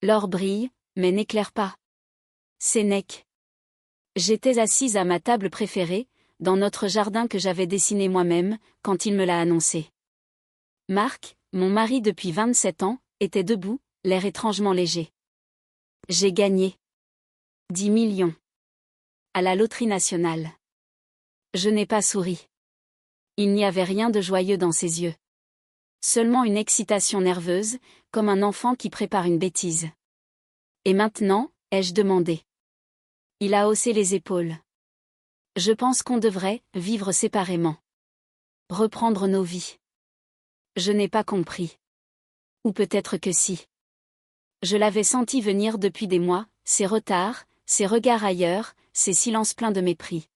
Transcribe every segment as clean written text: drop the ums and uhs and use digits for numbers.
L'or brille, mais n'éclaire pas. Sénèque. J'étais assise à ma table préférée, dans notre jardin que j'avais dessiné moi-même, quand il me l'a annoncé. Marc, mon mari depuis 27 ans, était debout, l'air étrangement léger. J'ai gagné. 10 millions. À la loterie nationale. Je n'ai pas souri. Il n'y avait rien de joyeux dans ses yeux. Seulement une excitation nerveuse, comme un enfant qui prépare une bêtise. Et maintenant, ai-je demandé. Il a haussé les épaules. Je pense qu'on devrait vivre séparément. Reprendre nos vies. Je n'ai pas compris. Ou peut-être que si. Je l'avais senti venir depuis des mois, ses retards, ses regards ailleurs, ses silences pleins de mépris.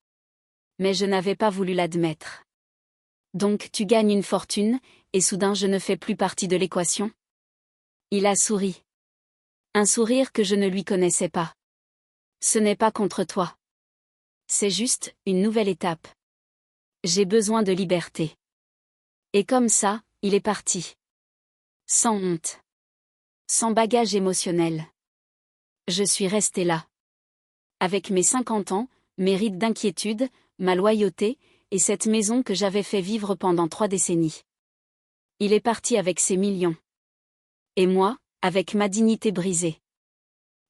Mais je n'avais pas voulu l'admettre. Donc tu gagnes une fortune, et soudain je ne fais plus partie de l'équation? Il a souri. Un sourire que je ne lui connaissais pas. Ce n'est pas contre toi. C'est juste une nouvelle étape. J'ai besoin de liberté. Et comme ça, il est parti. Sans honte. Sans bagage émotionnel. Je suis restée là. Avec mes 50 ans, mes rides d'inquiétude, ma loyauté, et cette maison que j'avais fait vivre pendant 3 décennies. Il est parti avec ses millions. Et moi, avec ma dignité brisée.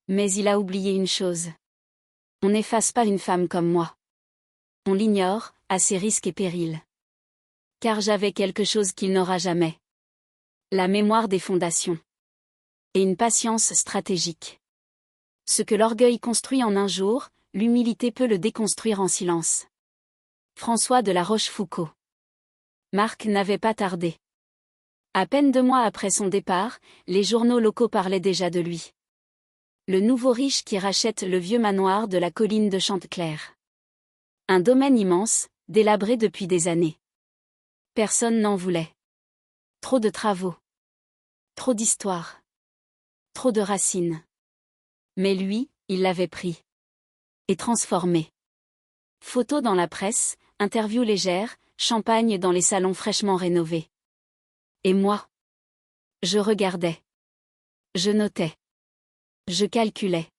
Mais il a oublié une chose. On n'efface pas une femme comme moi. On l'ignore, à ses risques et périls. Car j'avais quelque chose qu'il n'aura jamais. La mémoire des fondations. Et une patience stratégique. Ce que l'orgueil construit en un jour, l'humilité peut le déconstruire en silence. François de La Rochefoucauld. Marc n'avait pas tardé. À peine 2 mois après son départ, les journaux locaux parlaient déjà de lui. Le nouveau riche qui rachète le vieux manoir de la colline de Chanteclair. Un domaine immense, délabré depuis des années. Personne n'en voulait. Trop de travaux. Trop d'histoires. Trop de racines. Mais lui, il l'avait pris. Et transformé. Photos dans la presse, interviews légères, champagne dans les salons fraîchement rénovés. Et moi? Je regardais. Je notais. Je calculais.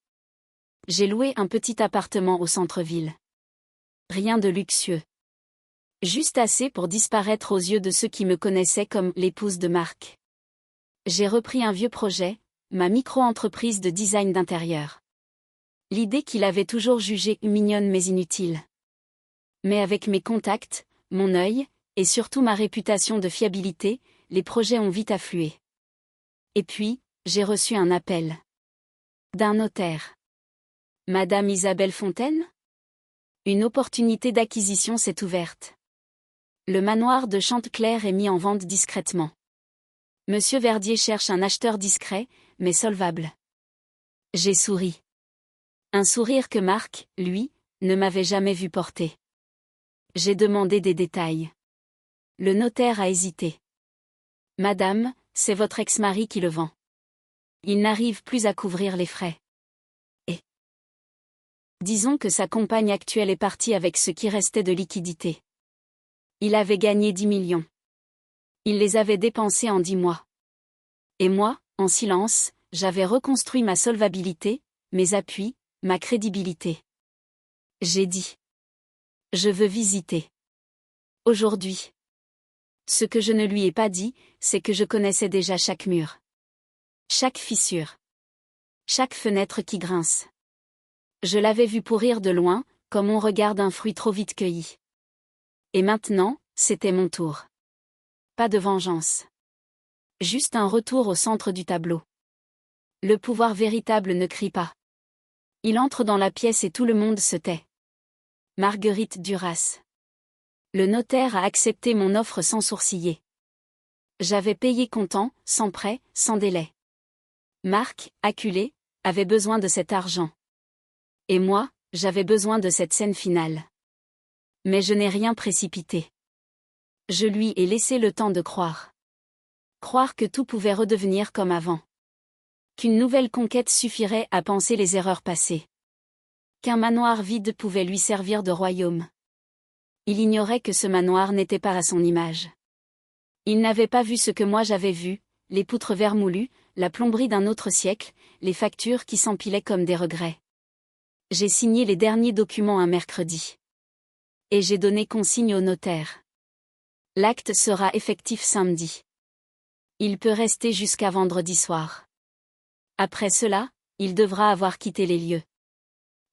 J'ai loué un petit appartement au centre-ville. Rien de luxueux. Juste assez pour disparaître aux yeux de ceux qui me connaissaient comme l'épouse de Marc. J'ai repris un vieux projet, ma micro-entreprise de design d'intérieur. L'idée qu'il avait toujours jugée mignonne mais inutile. Mais avec mes contacts, mon œil, et surtout ma réputation de fiabilité, les projets ont vite afflué. Et puis, j'ai reçu un appel. D'un notaire. Madame Isabelle Fontaine? Une opportunité d'acquisition s'est ouverte. Le manoir de Chanteclair est mis en vente discrètement. Monsieur Verdier cherche un acheteur discret, mais solvable. J'ai souri. Un sourire que Marc, lui, ne m'avait jamais vu porter. J'ai demandé des détails. Le notaire a hésité. Madame, c'est votre ex-mari qui le vend. Il n'arrive plus à couvrir les frais. Et disons que sa compagne actuelle est partie avec ce qui restait de liquidité. Il avait gagné 10 millions. Il les avait dépensés en 10 mois. Et moi, en silence, j'avais reconstruit ma solvabilité, mes appuis, ma crédibilité. J'ai dit. Je veux visiter. Aujourd'hui. Ce que je ne lui ai pas dit, c'est que je connaissais déjà chaque mur. Chaque fissure. Chaque fenêtre qui grince. Je l'avais vu pourrir de loin, comme on regarde un fruit trop vite cueilli. Et maintenant, c'était mon tour. Pas de vengeance. Juste un retour au centre du tableau. Le pouvoir véritable ne crie pas. Il entre dans la pièce et tout le monde se tait. Marguerite Duras. Le notaire a accepté mon offre sans sourciller. J'avais payé comptant, sans prêt, sans délai. Marc, acculé, avait besoin de cet argent. Et moi, j'avais besoin de cette scène finale. Mais je n'ai rien précipité. Je lui ai laissé le temps de croire. Croire que tout pouvait redevenir comme avant. Qu'une nouvelle conquête suffirait à panser les erreurs passées. Qu'un manoir vide pouvait lui servir de royaume. Il ignorait que ce manoir n'était pas à son image. Il n'avait pas vu ce que moi j'avais vu, les poutres vermoulues, la plomberie d'un autre siècle, les factures qui s'empilaient comme des regrets. J'ai signé les derniers documents un mercredi. Et j'ai donné consigne au notaire. L'acte sera effectif samedi. Il peut rester jusqu'à vendredi soir. Après cela, il devra avoir quitté les lieux.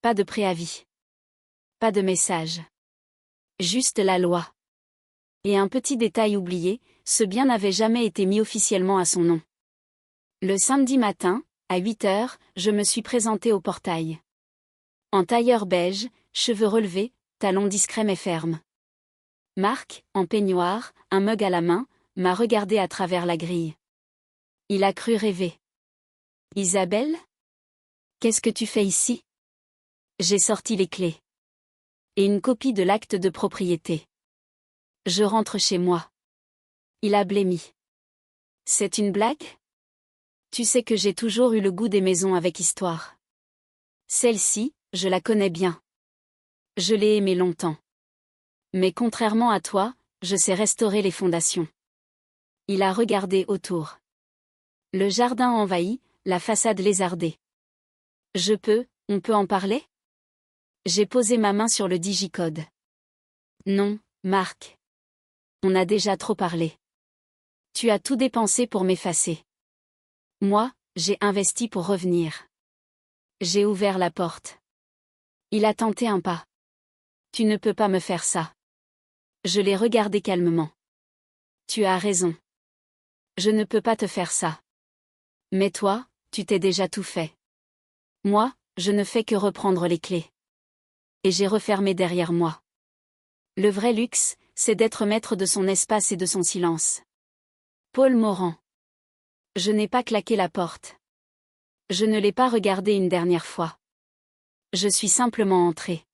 Pas de préavis. Pas de message. Juste la loi. Et un petit détail oublié, ce bien n'avait jamais été mis officiellement à son nom. Le samedi matin, à 8 heures, je me suis présenté au portail. En tailleur beige, cheveux relevés, talons discrets mais fermes. Marc, en peignoir, un mug à la main, m'a regardé à travers la grille. Il a cru rêver. « Isabelle ? Qu'est-ce que tu fais ici ?» J'ai sorti les clés. Et une copie de l'acte de propriété. Je rentre chez moi. Il a blêmi. « C'est une blague ? Tu sais que j'ai toujours eu le goût des maisons avec histoire. Celle-ci, je la connais bien. Je l'ai aimée longtemps. Mais contrairement à toi, je sais restaurer les fondations. » Il a regardé autour. Le jardin envahi, la façade lézardée. On peut en parler ? J'ai posé ma main sur le digicode. Non, Marc. On a déjà trop parlé. Tu as tout dépensé pour m'effacer. Moi, j'ai investi pour revenir. J'ai ouvert la porte. Il a tenté un pas. Tu ne peux pas me faire ça. Je l'ai regardé calmement. Tu as raison. Je ne peux pas te faire ça. Mais toi, tu t'es déjà tout fait. Moi, je ne fais que reprendre les clés. Et j'ai refermé derrière moi. Le vrai luxe, c'est d'être maître de son espace et de son silence. Paul Morand. Je n'ai pas claqué la porte. Je ne l'ai pas regardé une dernière fois. Je suis simplement entré.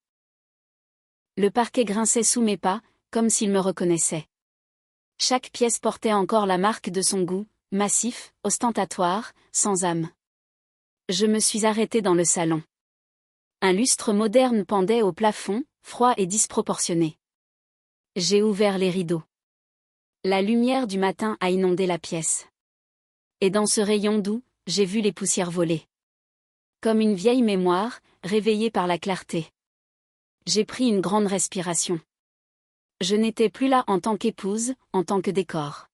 Le parquet grinçait sous mes pas, comme s'il me reconnaissait. Chaque pièce portait encore la marque de son goût, massif, ostentatoire, sans âme. Je me suis arrêté dans le salon. Un lustre moderne pendait au plafond, froid et disproportionné. J'ai ouvert les rideaux. La lumière du matin a inondé la pièce. Et dans ce rayon doux, j'ai vu les poussières voler. Comme une vieille mémoire, réveillée par la clarté. J'ai pris une grande respiration. Je n'étais plus là en tant qu'épouse, en tant que décor.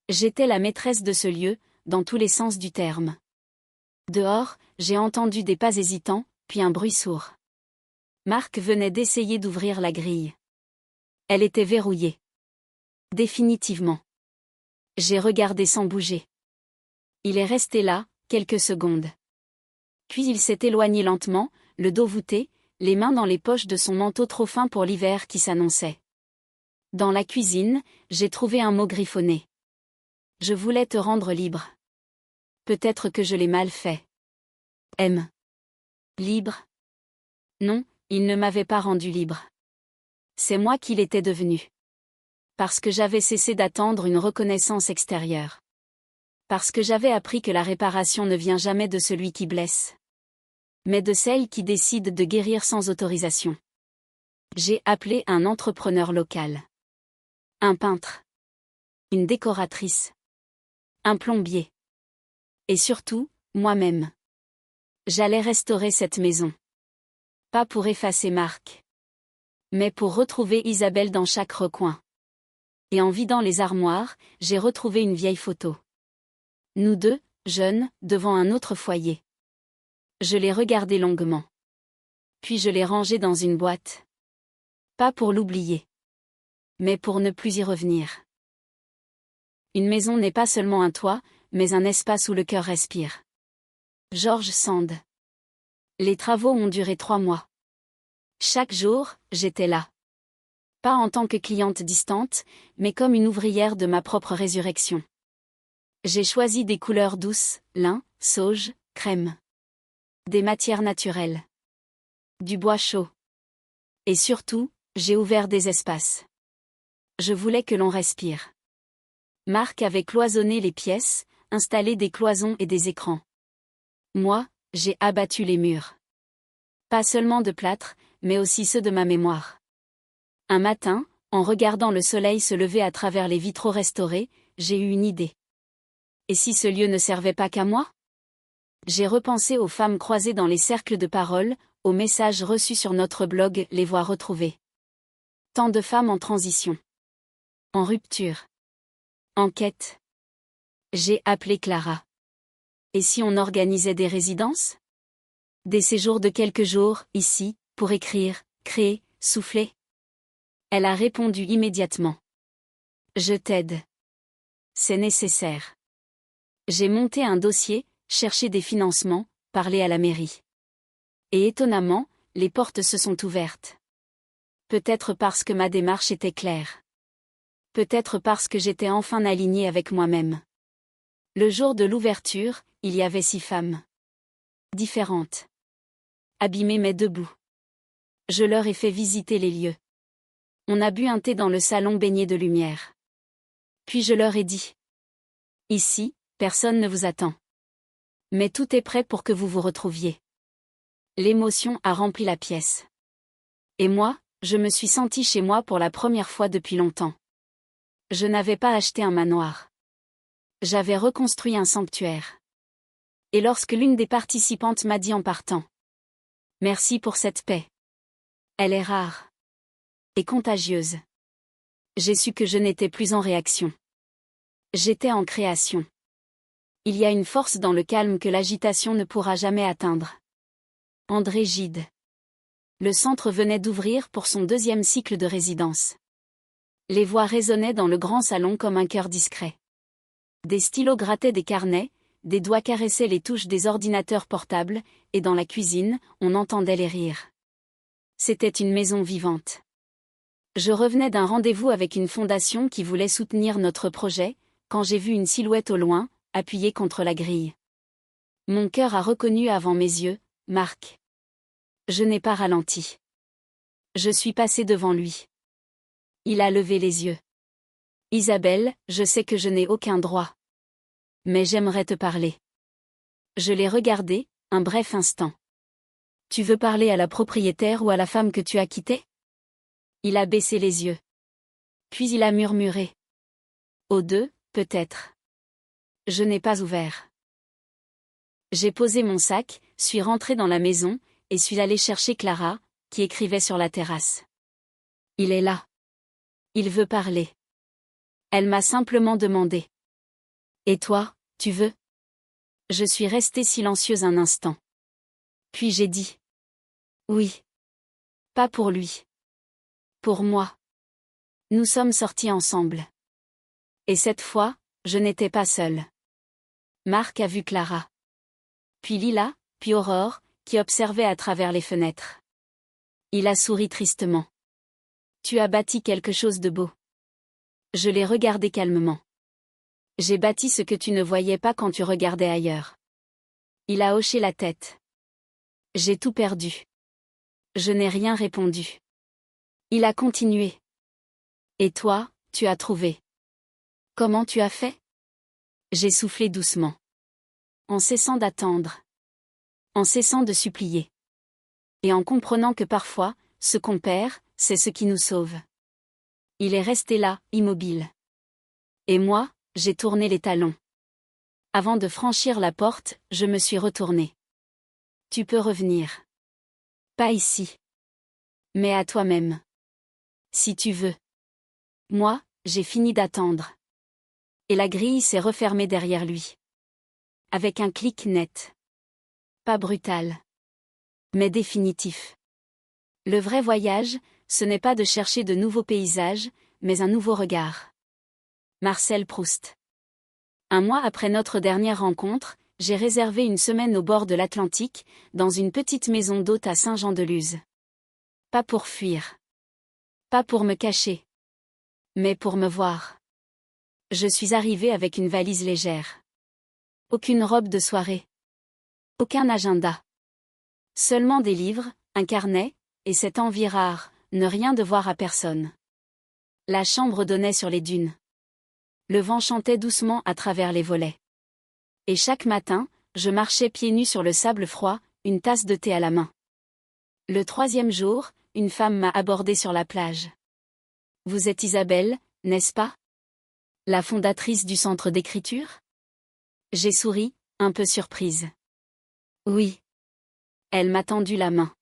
J'étais la maîtresse de ce lieu, dans tous les sens du terme. Dehors, j'ai entendu des pas hésitants, puis un bruit sourd. Marc venait d'essayer d'ouvrir la grille. Elle était verrouillée. Définitivement. J'ai regardé sans bouger. Il est resté là, quelques secondes. Puis il s'est éloigné lentement, le dos voûté, les mains dans les poches de son manteau trop fin pour l'hiver qui s'annonçait. Dans la cuisine, j'ai trouvé un mot griffonné. Je voulais te rendre libre. Peut-être que je l'ai mal fait. M. Libre ? Non, il ne m'avait pas rendu libre. C'est moi qui l'étais devenu. Parce que j'avais cessé d'attendre une reconnaissance extérieure. Parce que j'avais appris que la réparation ne vient jamais de celui qui blesse. Mais de celle qui décide de guérir sans autorisation. J'ai appelé un entrepreneur local. Un peintre. Une décoratrice. Un plombier. Et surtout, moi-même. J'allais restaurer cette maison. Pas pour effacer Marc. Mais pour retrouver Isabelle dans chaque recoin. Et en vidant les armoires, j'ai retrouvé une vieille photo. Nous deux, jeunes, devant un autre foyer. Je l'ai regardée longuement. Puis je l'ai rangée dans une boîte. Pas pour l'oublier. Mais pour ne plus y revenir. Une maison n'est pas seulement un toit, mais un espace où le cœur respire. George Sand. Les travaux ont duré 3 mois. Chaque jour, j'étais là. Pas en tant que cliente distante, mais comme une ouvrière de ma propre résurrection. J'ai choisi des couleurs douces, lin, sauge, crème. Des matières naturelles. Du bois chaud. Et surtout, j'ai ouvert des espaces. Je voulais que l'on respire. Marc avait cloisonné les pièces, installé des cloisons et des écrans. Moi, j'ai abattu les murs. Pas seulement de plâtre, mais aussi ceux de ma mémoire. Un matin, en regardant le soleil se lever à travers les vitraux restaurés, j'ai eu une idée. Et si ce lieu ne servait pas qu'à moi? J'ai repensé aux femmes croisées dans les cercles de parole, aux messages reçus sur notre blog, les voix retrouvées. Tant de femmes en transition. En rupture. En quête. J'ai appelé Clara. Et si on organisait des résidences? Des séjours de quelques jours, ici, pour écrire, créer, souffler? Elle a répondu immédiatement. Je t'aide. C'est nécessaire. J'ai monté un dossier, cherché des financements, parlé à la mairie. Et étonnamment, les portes se sont ouvertes. Peut-être parce que ma démarche était claire. Peut-être parce que j'étais enfin alignée avec moi-même. Le jour de l'ouverture, il y avait 6 femmes. Différentes. Abîmées mais debout. Je leur ai fait visiter les lieux. On a bu un thé dans le salon baigné de lumière. Puis je leur ai dit. Ici, personne ne vous attend. Mais tout est prêt pour que vous vous retrouviez. L'émotion a rempli la pièce. Et moi, je me suis sentie chez moi pour la première fois depuis longtemps. Je n'avais pas acheté un manoir. J'avais reconstruit un sanctuaire. Et lorsque l'une des participantes m'a dit en partant. Merci pour cette paix. Elle est rare. Et contagieuse. J'ai su que je n'étais plus en réaction. J'étais en création. Il y a une force dans le calme que l'agitation ne pourra jamais atteindre. André Gide. Le centre venait d'ouvrir pour son 2e cycle de résidence. Les voix résonnaient dans le grand salon comme un cœur discret. Des stylos grattaient des carnets, des doigts caressaient les touches des ordinateurs portables, et dans la cuisine, on entendait les rires. C'était une maison vivante. Je revenais d'un rendez-vous avec une fondation qui voulait soutenir notre projet, quand j'ai vu une silhouette au loin, appuyée contre la grille. Mon cœur a reconnu avant mes yeux, Marc. Je n'ai pas ralenti. Je suis passé devant lui. Il a levé les yeux. Isabelle, je sais que je n'ai aucun droit. Mais j'aimerais te parler. Je l'ai regardé, un bref instant. Tu veux parler à la propriétaire ou à la femme que tu as quittée? Il a baissé les yeux. Puis il a murmuré. Aux deux, peut-être. Je n'ai pas ouvert. J'ai posé mon sac, suis rentré dans la maison, et suis allé chercher Clara, qui écrivait sur la terrasse. Il est là. Il veut parler. Elle m'a simplement demandé. Et toi, tu veux? Je suis restée silencieuse un instant. Puis j'ai dit. Oui. Pas pour lui. Pour moi. Nous sommes sortis ensemble. Et cette fois, je n'étais pas seule. Marc a vu Clara. Puis Lila, puis Aurore, qui observait à travers les fenêtres. Il a souri tristement. Tu as bâti quelque chose de beau. Je l'ai regardé calmement. J'ai bâti ce que tu ne voyais pas quand tu regardais ailleurs. Il a hoché la tête. J'ai tout perdu. Je n'ai rien répondu. Il a continué. Et toi, tu as trouvé. Comment tu as fait? J'ai soufflé doucement. En cessant d'attendre. En cessant de supplier. Et en comprenant que parfois, ce qu'on perd, c'est ce qui nous sauve. Il est resté là, immobile. Et moi, j'ai tourné les talons. Avant de franchir la porte, je me suis retournée. Tu peux revenir. Pas ici. Mais à toi-même. Si tu veux. Moi, j'ai fini d'attendre. Et la grille s'est refermée derrière lui. Avec un clic net. Pas brutal. Mais définitif. Le vrai voyage, ce n'est pas de chercher de nouveaux paysages, mais un nouveau regard. Marcel Proust. Un mois après notre dernière rencontre, j'ai réservé une semaine au bord de l'Atlantique, dans une petite maison d'hôte à Saint-Jean-de-Luz. Pas pour fuir. Pas pour me cacher. Mais pour me voir. Je suis arrivée avec une valise légère. Aucune robe de soirée. Aucun agenda. Seulement des livres, un carnet, et cette envie rare, ne rien devoir à personne. La chambre donnait sur les dunes. Le vent chantait doucement à travers les volets. Et chaque matin, je marchais pieds nus sur le sable froid, une tasse de thé à la main. Le 3e jour, une femme m'a abordé sur la plage. Vous êtes Isabelle, n'est-ce pas? La fondatrice du centre d'écriture? J'ai souri, un peu surprise. Oui. Elle m'a tendu la main.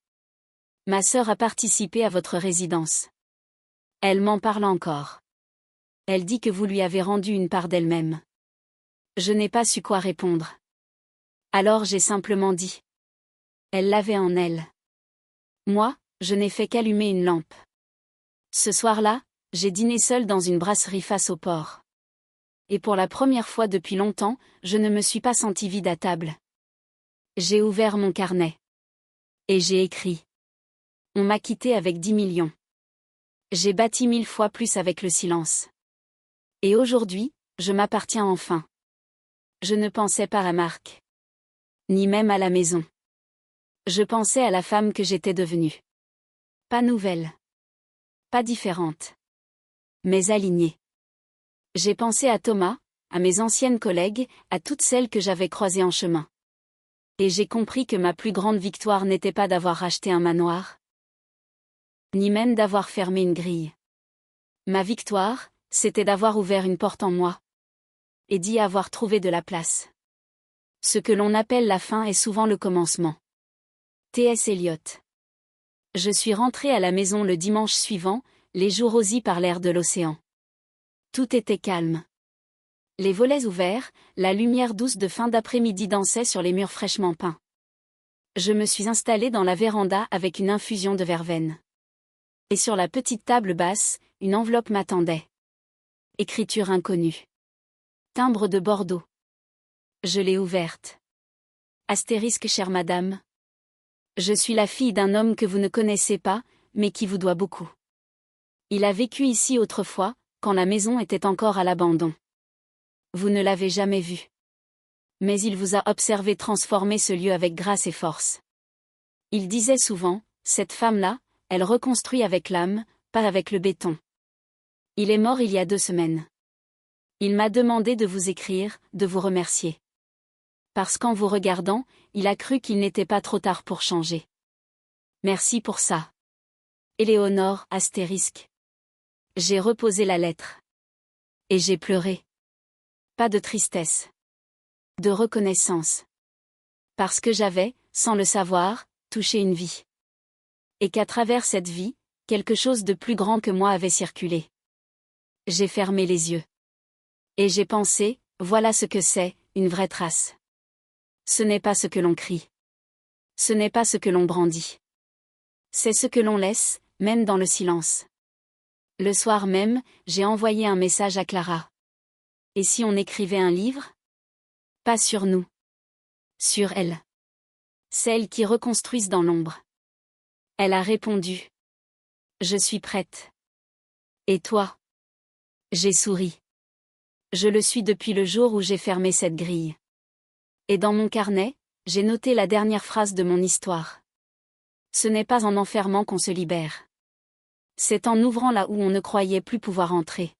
Ma sœur a participé à votre résidence. Elle m'en parle encore. Elle dit que vous lui avez rendu une part d'elle-même. Je n'ai pas su quoi répondre. Alors j'ai simplement dit. Elle l'avait en elle. Moi, je n'ai fait qu'allumer une lampe. Ce soir-là, j'ai dîné seule dans une brasserie face au port. Et pour la première fois depuis longtemps, je ne me suis pas sentie vide à table. J'ai ouvert mon carnet. Et j'ai écrit. On m'a quitté avec 10 millions. J'ai bâti 1000 fois plus avec le silence. Et aujourd'hui, je m'appartiens enfin. Je ne pensais pas à Marc. Ni même à la maison. Je pensais à la femme que j'étais devenue. Pas nouvelle. Pas différente. Mais alignée. J'ai pensé à Thomas, à mes anciennes collègues, à toutes celles que j'avais croisées en chemin. Et j'ai compris que ma plus grande victoire n'était pas d'avoir racheté un manoir, ni même d'avoir fermé une grille. Ma victoire, c'était d'avoir ouvert une porte en moi. Et d'y avoir trouvé de la place. Ce que l'on appelle la fin est souvent le commencement. T.S. Eliot. Je suis rentré à la maison le dimanche suivant, les jours rosés par l'air de l'océan. Tout était calme. Les volets ouverts, la lumière douce de fin d'après-midi dansait sur les murs fraîchement peints. Je me suis installé dans la véranda avec une infusion de verveine. Et sur la petite table basse, une enveloppe m'attendait. Écriture inconnue. Timbre de Bordeaux. Je l'ai ouverte. Astérisque chère madame. Je suis la fille d'un homme que vous ne connaissez pas, mais qui vous doit beaucoup. Il a vécu ici autrefois, quand la maison était encore à l'abandon. Vous ne l'avez jamais vu. Mais il vous a observé transformer ce lieu avec grâce et force. Il disait souvent, cette femme-là, elle reconstruit avec l'âme, pas avec le béton. Il est mort il y a 2 semaines. Il m'a demandé de vous écrire, de vous remercier. Parce qu'en vous regardant, il a cru qu'il n'était pas trop tard pour changer. Merci pour ça. Éléonore, astérisque. J'ai reposé la lettre. Et j'ai pleuré. Pas de tristesse. De reconnaissance. Parce que j'avais, sans le savoir, touché une vie. Et qu'à travers cette vie, quelque chose de plus grand que moi avait circulé. J'ai fermé les yeux. Et j'ai pensé, voilà ce que c'est, une vraie trace. Ce n'est pas ce que l'on crie. Ce n'est pas ce que l'on brandit. C'est ce que l'on laisse, même dans le silence. Le soir même, j'ai envoyé un message à Clara. Et si on écrivait un livre? Pas sur nous. Sur elle. Celles qui reconstruisent dans l'ombre. Elle a répondu. Je suis prête. Et toi? J'ai souri. Je le suis depuis le jour où j'ai fermé cette grille. Et dans mon carnet, j'ai noté la dernière phrase de mon histoire. Ce n'est pas en enfermant qu'on se libère. C'est en ouvrant là où on ne croyait plus pouvoir entrer.